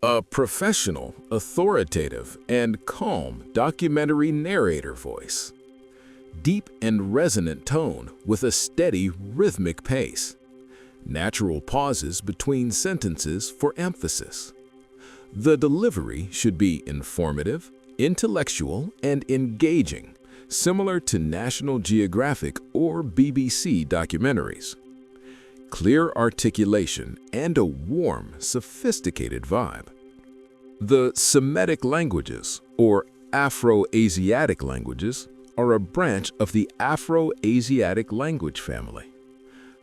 A professional, authoritative, and calm documentary narrator voice. Deep and resonant tone with a steady, rhythmic pace. Natural pauses between sentences for emphasis. The delivery should be informative, intellectual, and engaging, similar to National Geographic or BBC documentaries. Clear articulation and a warm, sophisticated vibe. The Semitic languages, or Afro-Asiatic languages, are a branch of the Afro-Asiatic language family.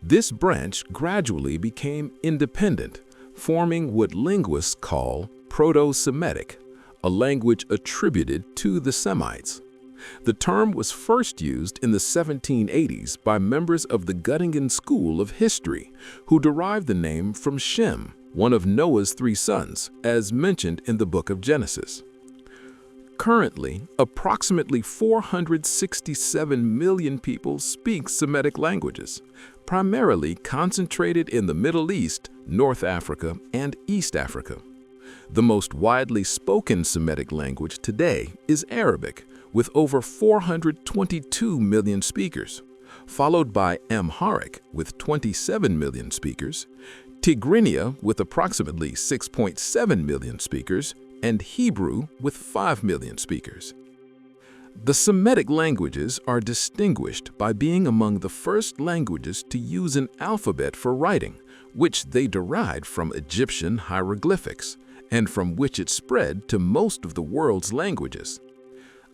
This branch gradually became independent, forming what linguists call Proto-Semitic, a language attributed to the Semites. The term was first used in the 1780s by members of the Göttingen School of History, who derived the name from Shem, one of Noah's 3 sons, as mentioned in the book of Genesis. Currently, approximately 467 million people speak Semitic languages, primarily concentrated in the Middle East, North Africa, and East Africa. The most widely spoken Semitic language today is Arabic, with over 422 million speakers, followed by Amharic with 27 million speakers, Tigrinya with approximately 6.7 million speakers, and Hebrew with 5 million speakers. The Semitic languages are distinguished by being among the first languages to use an alphabet for writing, which they derived from Egyptian hieroglyphics, and from which it spread to most of the world's languages.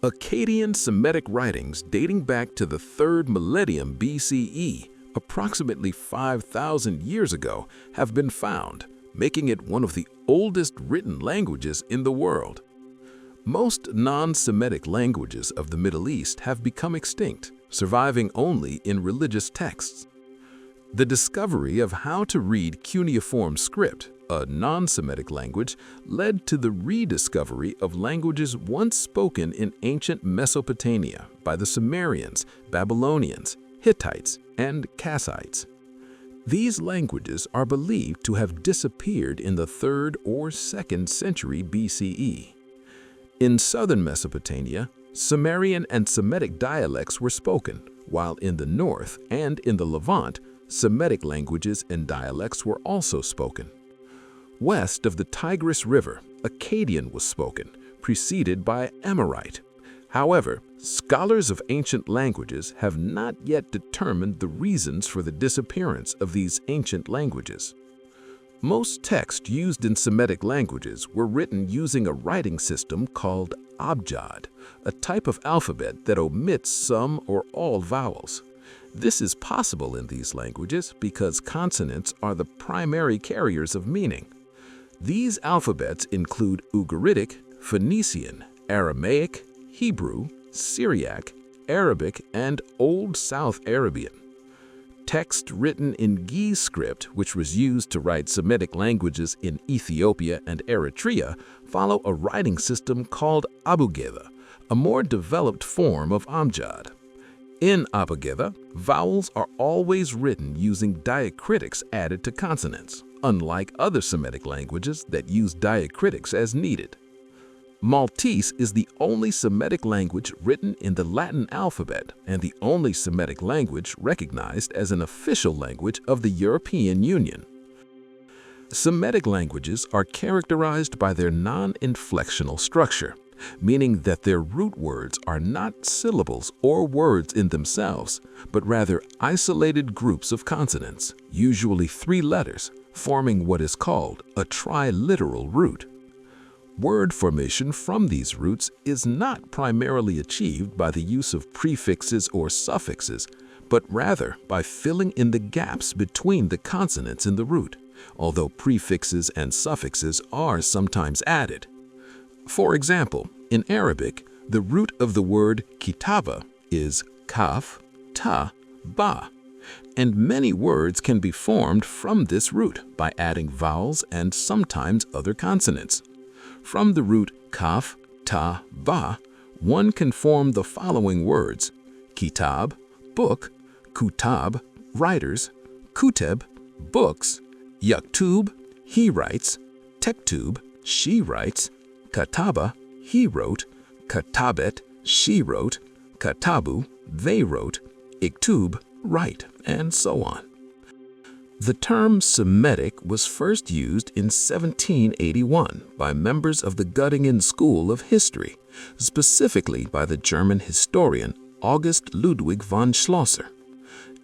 Akkadian Semitic writings dating back to the 3rd millennium BCE, approximately 5,000 years ago, have been found, making it one of the oldest written languages in the world. Most non-Semitic languages of the Middle East have become extinct, surviving only in religious texts. The discovery of how to read cuneiform script, a non-Semitic language, led to the rediscovery of languages once spoken in ancient Mesopotamia by the Sumerians, Babylonians, Hittites, and Kassites. These languages are believed to have disappeared in the 3rd or 2nd century BCE. In southern Mesopotamia, Sumerian and Semitic dialects were spoken, while in the north and in the Levant, Semitic languages and dialects were also spoken. West of the Tigris River, Akkadian was spoken, preceded by Amorite. However, scholars of ancient languages have not yet determined the reasons for the disappearance of these ancient languages. Most texts used in Semitic languages were written using a writing system called abjad, a type of alphabet that omits some or all vowels. This is possible in these languages because consonants are the primary carriers of meaning. These alphabets include Ugaritic, Phoenician, Aramaic, Hebrew, Syriac, Arabic, and Old South Arabian. Text written in Ge'ez script, which was used to write Semitic languages in Ethiopia and Eritrea, follow a writing system called abugeda, a more developed form of Amjad. In abugeda, vowels are always written using diacritics added to consonants, unlike other Semitic languages that use diacritics as needed. Maltese is the only Semitic language written in the Latin alphabet and the only Semitic language recognized as an official language of the European Union. Semitic languages are characterized by their non-inflectional structure, meaning that their root words are not syllables or words in themselves, but rather isolated groups of consonants, usually 3 letters, forming what is called a triliteral root. Word formation from these roots is not primarily achieved by the use of prefixes or suffixes, but rather by filling in the gaps between the consonants in the root, although prefixes and suffixes are sometimes added. For example, in Arabic, the root of the word kitaba is kaf, ta, ba, and many words can be formed from this root by adding vowels and sometimes other consonants. From the root kaf, ta, ba, one can form the following words: kitab, book; kutab, writers; kuteb, books; yaktub, he writes; tektub, she writes, kataba, he wrote, katabet, she wrote, katabu, they wrote, iktub, write, and so on. The term Semitic was first used in 1781 by members of the Göttingen School of History, specifically by the German historian August Ludwig von Schlosser.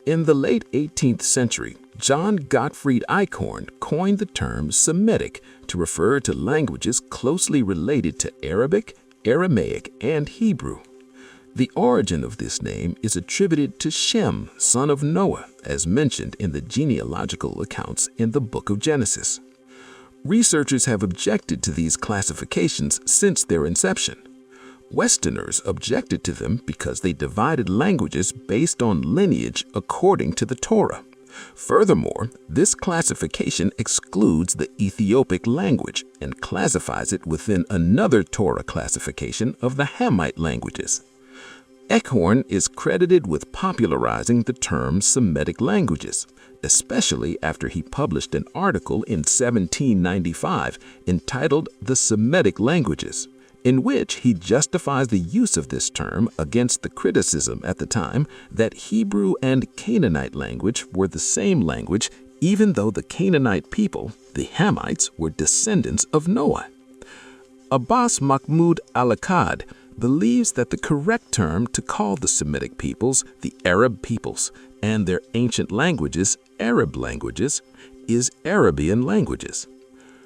In the late 18th century, John Gottfried Eichhorn coined the term Semitic to refer to languages closely related to Arabic, Aramaic, and Hebrew. The origin of this name is attributed to Shem, son of Noah, as mentioned in the genealogical accounts in the Book of Genesis. Researchers have objected to these classifications since their inception. Westerners objected to them because they divided languages based on lineage according to the Torah. Furthermore, this classification excludes the Ethiopic language and classifies it within another Torah classification of the Hamite languages. Eichhorn is credited with popularizing the term Semitic languages, especially after he published an article in 1795 entitled The Semitic Languages, in which he justifies the use of this term against the criticism at the time that Hebrew and Canaanite language were the same language, even though the Canaanite people, the Hamites, were descendants of Noah. Abbas Mahmoud al-Akkad believes that the correct term to call the Semitic peoples the Arab peoples and their ancient languages, Arab languages, is Arabian languages.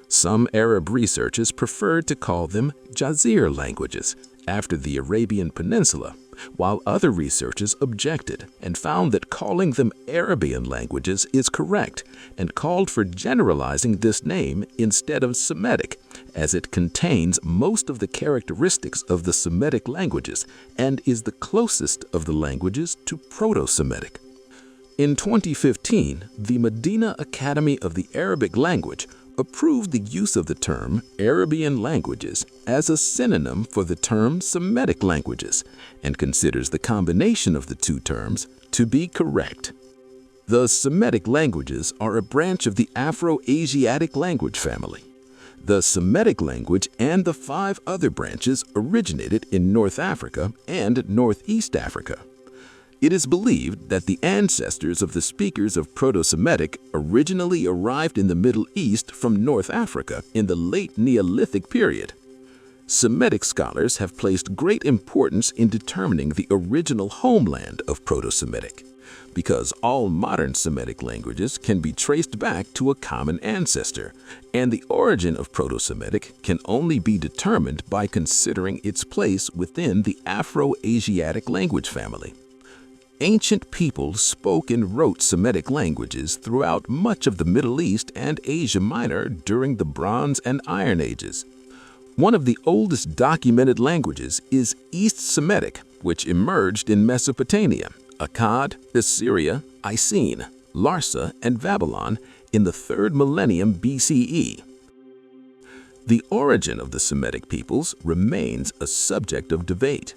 Some Arab researchers preferred to call them Jazir languages after the Arabian Peninsula, while other researchers objected and found that calling them Arabian languages is correct and called for generalizing this name instead of Semitic, as it contains most of the characteristics of the Semitic languages and is the closest of the languages to Proto-Semitic. In 2015, the Medina Academy of the Arabic Language approved the use of the term Arabian languages as a synonym for the term Semitic languages and considers the combination of the two terms to be correct. The Semitic languages are a branch of the Afro-Asiatic language family. The Semitic language and the 5 other branches originated in North Africa and Northeast Africa. It is believed that the ancestors of the speakers of Proto-Semitic originally arrived in the Middle East from North Africa in the late Neolithic period. Semitic scholars have placed great importance in determining the original homeland of Proto-Semitic, because all modern Semitic languages can be traced back to a common ancestor, and the origin of Proto-Semitic can only be determined by considering its place within the Afro-Asiatic language family. Ancient peoples spoke and wrote Semitic languages throughout much of the Middle East and Asia Minor during the Bronze and Iron Ages. One of the oldest documented languages is East Semitic, which emerged in Mesopotamia, Akkad, Assyria, Icene, Larsa, and Babylon in the 3rd millennium BCE. The origin of the Semitic peoples remains a subject of debate.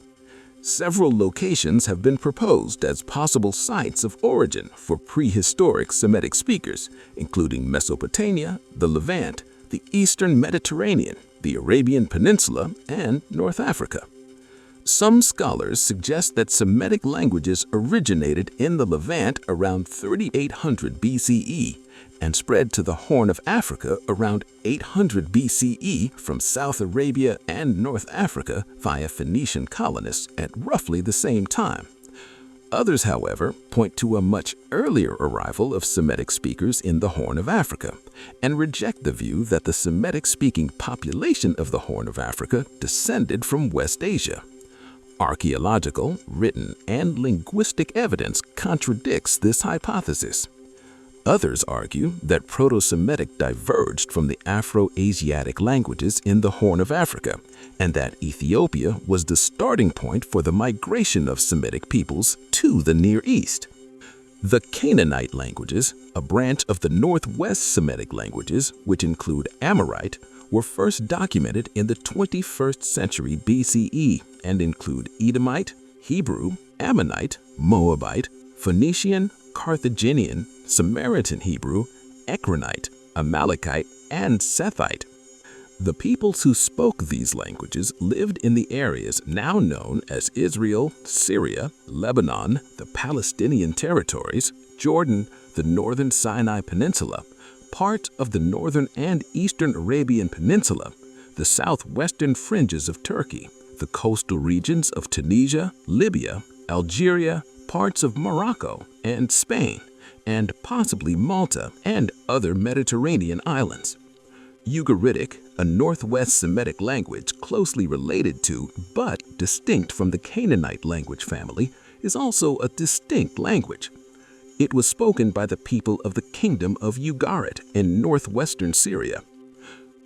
Several locations have been proposed as possible sites of origin for prehistoric Semitic speakers, including Mesopotamia, the Levant, the Eastern Mediterranean, the Arabian Peninsula, and North Africa. Some scholars suggest that Semitic languages originated in the Levant around 3800 BCE and spread to the Horn of Africa around 800 BCE from South Arabia and North Africa via Phoenician colonists at roughly the same time. Others, however, point to a much earlier arrival of Semitic speakers in the Horn of Africa and reject the view that the Semitic-speaking population of the Horn of Africa descended from West Asia. Archaeological, written, and linguistic evidence contradicts this hypothesis. Others argue that Proto-Semitic diverged from the Afro-Asiatic languages in the Horn of Africa, and that Ethiopia was the starting point for the migration of Semitic peoples to the Near East. The Canaanite languages, a branch of the Northwest Semitic languages, which include Amorite, were first documented in the 21st century BCE and include Edomite, Hebrew, Ammonite, Moabite, Phoenician, Carthaginian, Samaritan Hebrew, Ekronite, Amalekite, and Sethite. The peoples who spoke these languages lived in the areas now known as Israel, Syria, Lebanon, the Palestinian territories, Jordan, the northern Sinai Peninsula, part of the northern and eastern Arabian Peninsula, the southwestern fringes of Turkey, the coastal regions of Tunisia, Libya, Algeria, parts of Morocco and Spain, and possibly Malta and other Mediterranean islands. Ugaritic, a Northwest Semitic language closely related to but distinct from the Canaanite language family, is also a distinct language. It was spoken by the people of the Kingdom of Ugarit in northwestern Syria.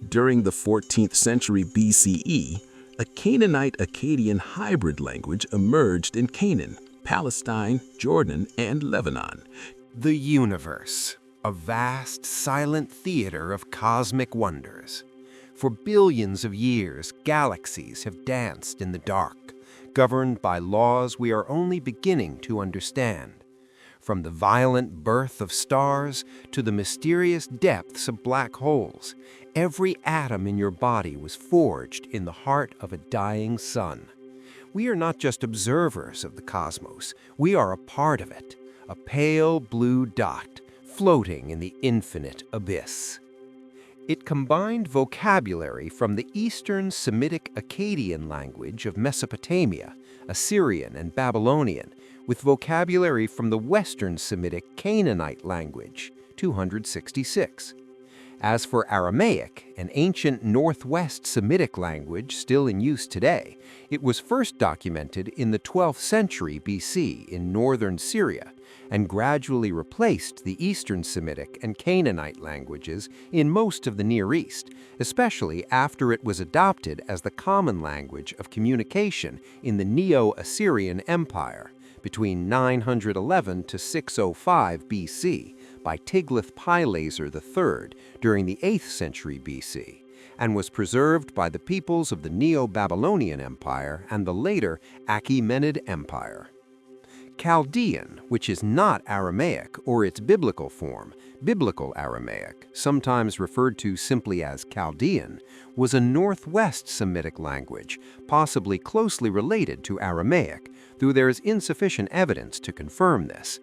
During the 14th century BCE, a Canaanite-Akkadian hybrid language emerged in Canaan, Palestine, Jordan, and Lebanon. The universe, a vast, silent theater of cosmic wonders. For billions of years, galaxies have danced in the dark, governed by laws we are only beginning to understand. From the violent birth of stars to the mysterious depths of black holes, every atom in your body was forged in the heart of a dying sun. We are not just observers of the cosmos, we are a part of it, a pale blue dot floating in the infinite abyss. It combined vocabulary from the Eastern Semitic Akkadian language of Mesopotamia, Assyrian and Babylonian, with vocabulary from the Western Semitic Canaanite language, 266. As for Aramaic, an ancient Northwest Semitic language still in use today, it was first documented in the 12th century BC in northern Syria and gradually replaced the Eastern Semitic and Canaanite languages in most of the Near East, especially after it was adopted as the common language of communication in the Neo-Assyrian Empire between 911 to 605 BC by Tiglath-Pileser III during the 8th century BC, and was preserved by the peoples of the Neo-Babylonian Empire and the later Achaemenid Empire. Chaldean, which is not Aramaic or its biblical form, Biblical Aramaic, sometimes referred to simply as Chaldean, was a Northwest Semitic language, possibly closely related to Aramaic, though there is insufficient evidence to confirm this.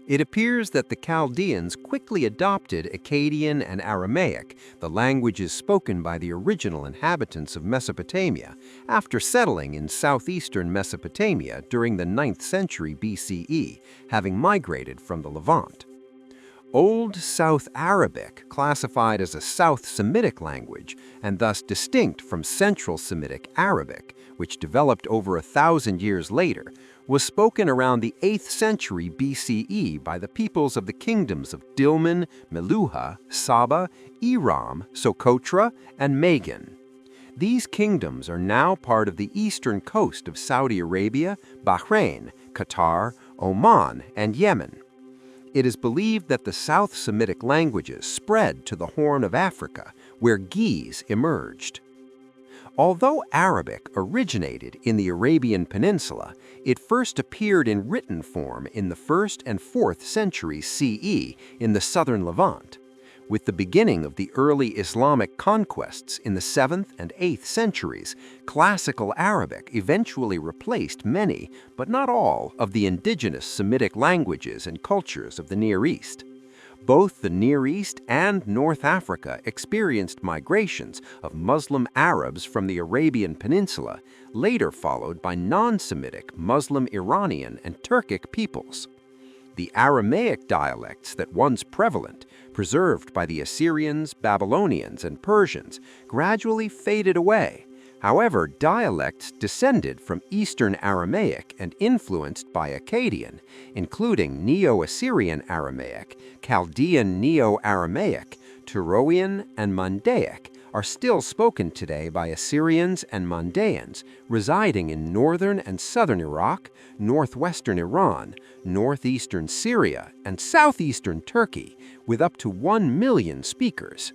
It appears that the Chaldeans quickly adopted Akkadian and Aramaic, the languages spoken by the original inhabitants of Mesopotamia, after settling in southeastern Mesopotamia during the 9th century BCE, having migrated from the Levant. Old South Arabic, classified as a South Semitic language and thus distinct from Central Semitic Arabic, which developed over 1,000 years later, was spoken around the 8th century BCE by the peoples of the kingdoms of Dilmun, Meluhha, Saba, Iram, Socotra, and Magan. These kingdoms are now part of the eastern coast of Saudi Arabia, Bahrain, Qatar, Oman, and Yemen. It is believed that the South Semitic languages spread to the Horn of Africa, where Ge'ez emerged. Although Arabic originated in the Arabian Peninsula, it first appeared in written form in the 1st and 4th centuries CE in the southern Levant. With the beginning of the early Islamic conquests in the 7th and 8th centuries, Classical Arabic eventually replaced many, but not all, of the indigenous Semitic languages and cultures of the Near East. Both the Near East and North Africa experienced migrations of Muslim Arabs from the Arabian Peninsula, later followed by non-Semitic Muslim Iranian and Turkic peoples. The Aramaic dialects that once prevalent, preserved by the Assyrians, Babylonians, and Persians, gradually faded away. However, dialects descended from Eastern Aramaic and influenced by Akkadian, including Neo-Assyrian Aramaic, Chaldean Neo-Aramaic, Turoian, and Mandaic, are still spoken today by Assyrians and Mandaeans residing in northern and southern Iraq, northwestern Iran, northeastern Syria, and southeastern Turkey, with up to 1 million speakers.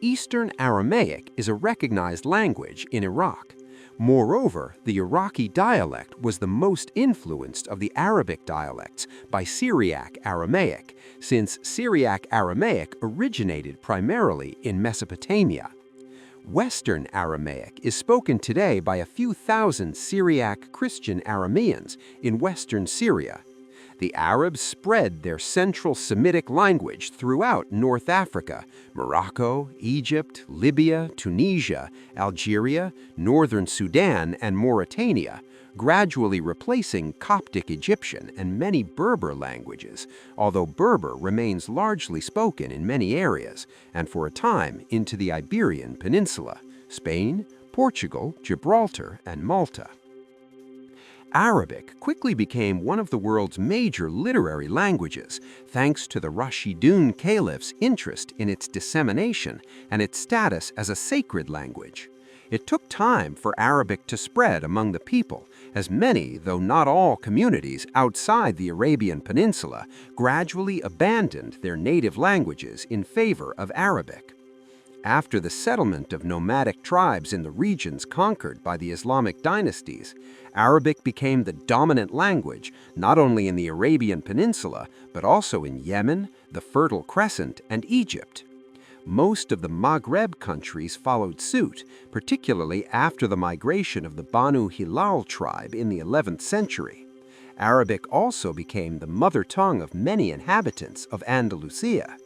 Eastern Aramaic is a recognized language in Iraq. Moreover, the Iraqi dialect was the most influenced of the Arabic dialects by Syriac Aramaic, since Syriac Aramaic originated primarily in Mesopotamia. Western Aramaic is spoken today by a few thousand Syriac Christian Arameans in western Syria. The Arabs spread their central Semitic language throughout North Africa, Morocco, Egypt, Libya, Tunisia, Algeria, northern Sudan, and Mauritania, gradually replacing Coptic Egyptian and many Berber languages, although Berber remains largely spoken in many areas, and for a time into the Iberian Peninsula, Spain, Portugal, Gibraltar, and Malta. Arabic quickly became one of the world's major literary languages, thanks to the Rashidun caliphs' interest in its dissemination and its status as a sacred language. It took time for Arabic to spread among the people, as many, though not all, communities outside the Arabian Peninsula gradually abandoned their native languages in favor of Arabic. After the settlement of nomadic tribes in the regions conquered by the Islamic dynasties, Arabic became the dominant language not only in the Arabian Peninsula, but also in Yemen, the Fertile Crescent, and Egypt. Most of the Maghreb countries followed suit, particularly after the migration of the Banu Hilal tribe in the 11th century. Arabic also became the mother tongue of many inhabitants of Andalusia.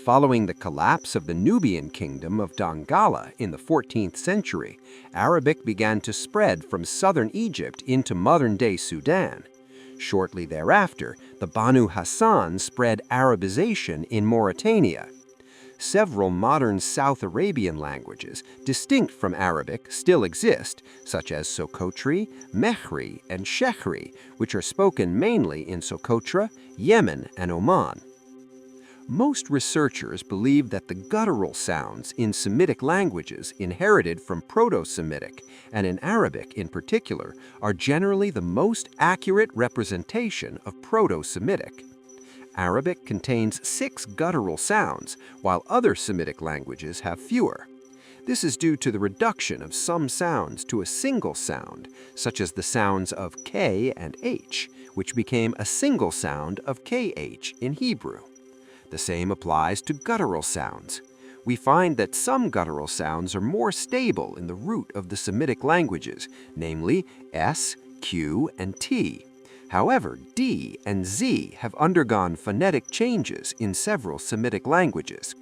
Following the collapse of the Nubian kingdom of Dongola in the 14th century, Arabic began to spread from southern Egypt into modern-day Sudan. Shortly thereafter, the Banu Hassan spread Arabization in Mauritania. Several modern South Arabian languages, distinct from Arabic, still exist, such as Socotra, Mehri, and Shehri, which are spoken mainly in Socotra, Yemen, and Oman. Most researchers believe that the guttural sounds in Semitic languages inherited from Proto-Semitic, and in Arabic in particular, are generally the most accurate representation of Proto-Semitic. Arabic contains 6 guttural sounds, while other Semitic languages have fewer. This is due to the reduction of some sounds to a single sound, such as the sounds of K and H, which became a single sound of KH in Hebrew. The same applies to guttural sounds. We find that some guttural sounds are more stable in the root of the Semitic languages, namely S, Q, and T. However, D and Z have undergone phonetic changes in several Semitic languages.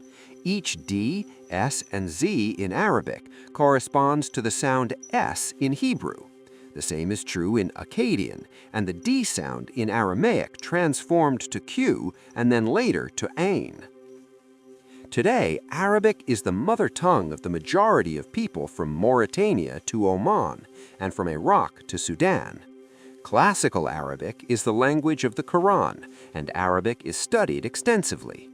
Each D, S, and Z in Arabic corresponds to the sound S in Hebrew. The same is true in Akkadian, and the D sound in Aramaic transformed to Q and then later to Ain. Today, Arabic is the mother tongue of the majority of people from Mauritania to Oman and from Iraq to Sudan. Classical Arabic is the language of the Quran, and Arabic is studied extensively.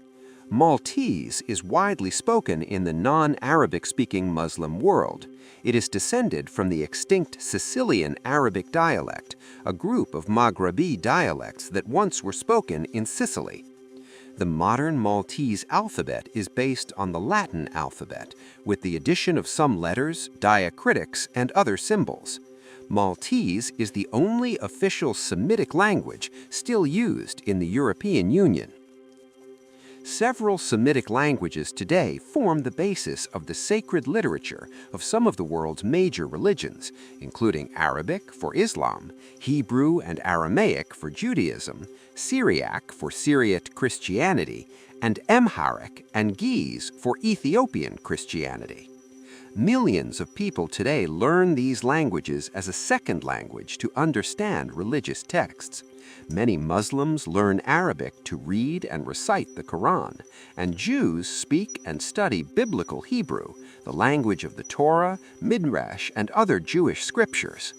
Maltese is widely spoken in the non-Arabic-speaking Muslim world. It is descended from the extinct Sicilian Arabic dialect, a group of Maghrebi dialects that once were spoken in Sicily. The modern Maltese alphabet is based on the Latin alphabet, with the addition of some letters, diacritics, and other symbols. Maltese is the only official Semitic language still used in the European Union. Several Semitic languages today form the basis of the sacred literature of some of the world's major religions, including Arabic for Islam, Hebrew and Aramaic for Judaism, Syriac for Syriac Christianity, and Amharic and Ge'ez for Ethiopian Christianity. Millions of people today learn these languages as a second language to understand religious texts. Many Muslims learn Arabic to read and recite the Quran, and Jews speak and study Biblical Hebrew, the language of the Torah, Midrash, and other Jewish scriptures.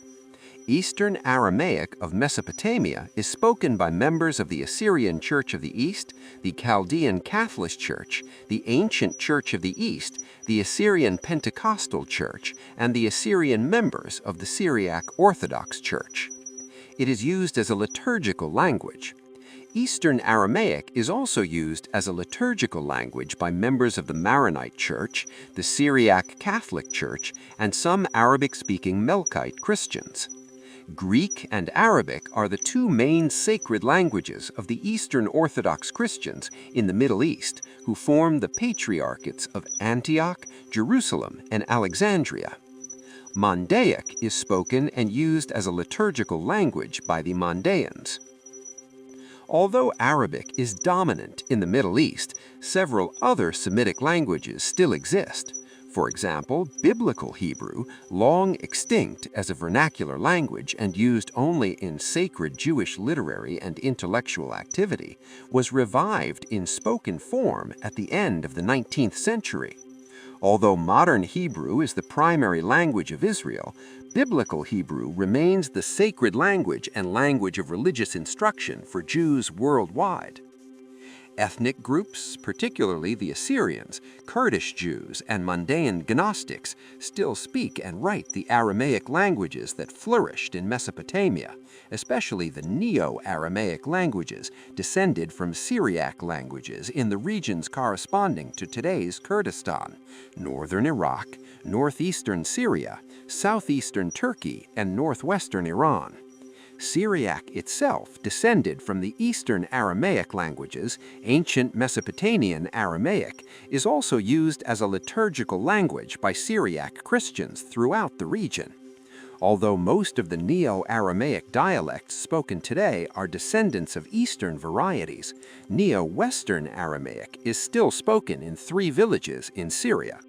Eastern Aramaic of Mesopotamia is spoken by members of the Assyrian Church of the East, the Chaldean Catholic Church, the Ancient Church of the East, the Assyrian Pentecostal Church, and the Assyrian members of the Syriac Orthodox Church. It is used as a liturgical language. Eastern Aramaic is also used as a liturgical language by members of the Maronite Church, the Syriac Catholic Church, and some Arabic-speaking Melkite Christians. Greek and Arabic are the two main sacred languages of the Eastern Orthodox Christians in the Middle East, who form the patriarchates of Antioch, Jerusalem, and Alexandria. Mandaic is spoken and used as a liturgical language by the Mandaeans. Although Arabic is dominant in the Middle East, several other Semitic languages still exist. For example, Biblical Hebrew, long extinct as a vernacular language and used only in sacred Jewish literary and intellectual activity, was revived in spoken form at the end of the 19th century. Although modern Hebrew is the primary language of Israel, Biblical Hebrew remains the sacred language and language of religious instruction for Jews worldwide. Ethnic groups, particularly the Assyrians, Kurdish Jews, and Mandaean Gnostics, still speak and write the Aramaic languages that flourished in Mesopotamia, especially the Neo-Aramaic languages descended from Syriac languages in the regions corresponding to today's Kurdistan, northern Iraq, northeastern Syria, southeastern Turkey, and northwestern Iran. Syriac itself descended from the Eastern Aramaic languages. Ancient Mesopotamian Aramaic is also used as a liturgical language by Syriac Christians throughout the region. Although most of the Neo-Aramaic dialects spoken today are descendants of Eastern varieties, Neo-Western Aramaic is still spoken in 3 villages in Syria.